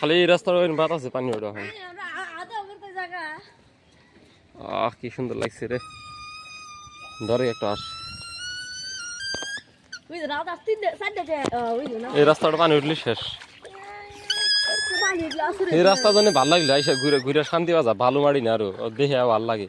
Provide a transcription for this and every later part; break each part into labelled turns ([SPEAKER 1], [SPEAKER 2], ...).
[SPEAKER 1] খালি এই রাস্তার বাত আছে পানি ওটা হয়। কি সুন্দর লাগছে রে, ধরে একটা আস। এই রাস্তাটা পানি উঠলে শেষ। এই রাস্তা জানি ভাল লাগলে আইসা ঘুরে ঘুরে শান্তি বাজা, ভালো মারি না আরো দেখে ভাল লাগে।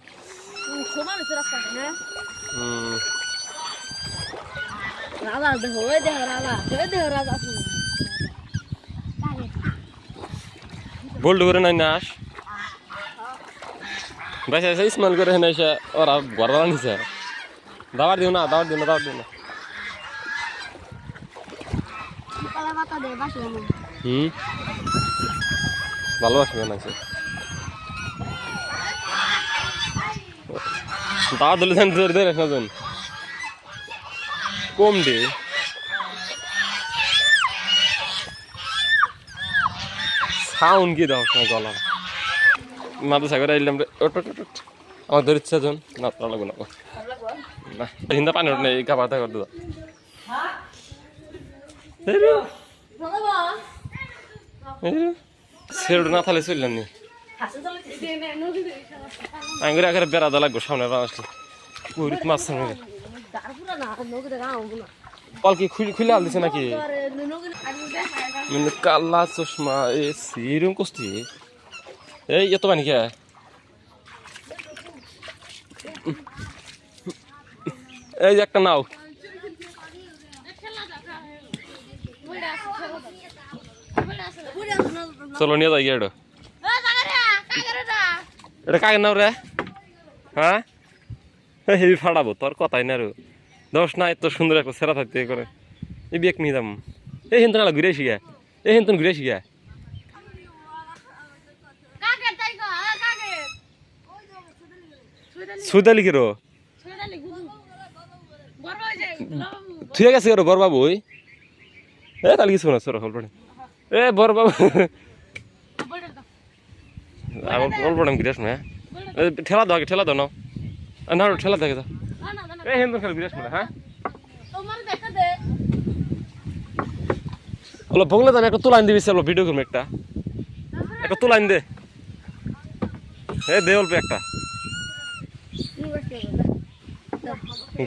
[SPEAKER 1] বোল্ড করে নাই না আস বেসা স্মেল করে হেনে এসে ওরা ঘর নিছে। দাবার দিও না, দাবার দিও না, দাবার দিও না। ভালোবাসবে না দাওয়া দিলে ধরে ধরে রাখবেন কম দে। সাউন্ড কি দাও গলা মাথা সাগরে আইলাম রে। আমার ধরে ইচ্ছা জন না তোরা লাগবো না হিন্দা পানি ওঠ নেই খাবার থাকার দাদা সেরোড না থালে চললাম নি আঙ্গুরে আগে বেড়া দা লাগবো সামনে আসলে পুরীত মাছ সামনে কল কি খুলে আল দিছে নাকি কালা চশমা এ সিরম কষ্টি এই এত পানি কে এই একটা নাও চলো নিয়ে যাই এটা এটা কাকে নাও রে হ্যাঁ হেভি ফাড়াবো তোর কথাই না রে দোষ না এত সুন্দর একটা সেরা থাকতে করে এই বেক নিয়ে যাম এই হিন্দু না ঘুরে শিখা এই হিন্দু ঘুরে শিখা সুদালি কি রো ঠিক আছে রো বড় বাবু এ তাহলে কিছু না সর হল এ বড় বাবু অল্প টাইম ঘুরে আসবে ঠেলা দাও আগে ঠেলা দাও না না ঠেলা দেখে দাও এই হিন্দু খেলে ঘুরে আসবে হ্যাঁ হলো বগলে দাম একটা তুলাইন দিবি চলো ভিডিও করবো একটা তুলাইন দে এ দে অল্প একটা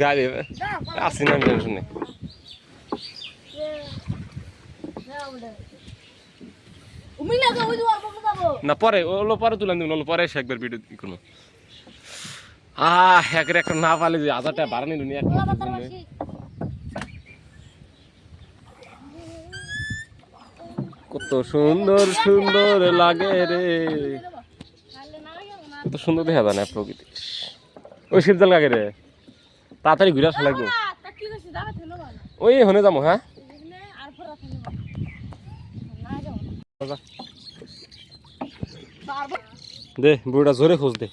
[SPEAKER 1] গাড়ি আসি না শুনে না পরে ওগুলো পরে তুলে দিব পরে এসে একবার ভিডিও কোনো একের একটা না পালে যে 1000 টাকা ভাড়া নিল কত সুন্দর সুন্দর লাগে রে কত সুন্দর দেখা যায় না প্রকৃতি ওই শীতজাল কাকে রে তাড়াতাড়ি ঘুরে আসা লাগবে ওই হনে যাবো হ্যাঁ দে বুড়া জোরে খোঁজ দে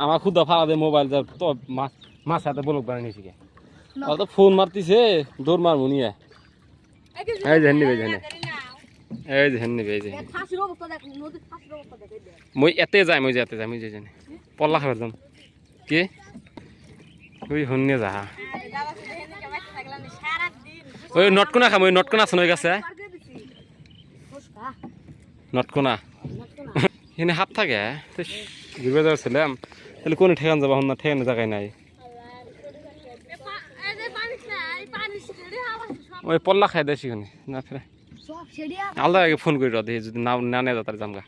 [SPEAKER 1] আমার খুদা ফাড়া দে মোবাইল তো মাছ হাতে বলক বানিয়ে নিয়েছি তো ফোন মারতিছে দৌড় মারবো নিয়ে এই যে হেননি বেজে এই যে হেননি বেজে মই এতে যাই মই এতে যাই মই যে জানি পল্লা খাবার যাম কি ওই হন্যে যা ওই নটকোনা খাম ওই নটকোনা আছে নয় গেছে নটকোনা এখানে হাত থাকে ঘুরবে যাচ্ছিলাম তাহলে কোন ঠেকান যাবো না ঠেকানো জায়গায় নাই ওই পল্লা খাই দেয় সেখানে না ফেরে আলাদা আগে ফোন করি যদি না নেওয়া যায় তার জামগা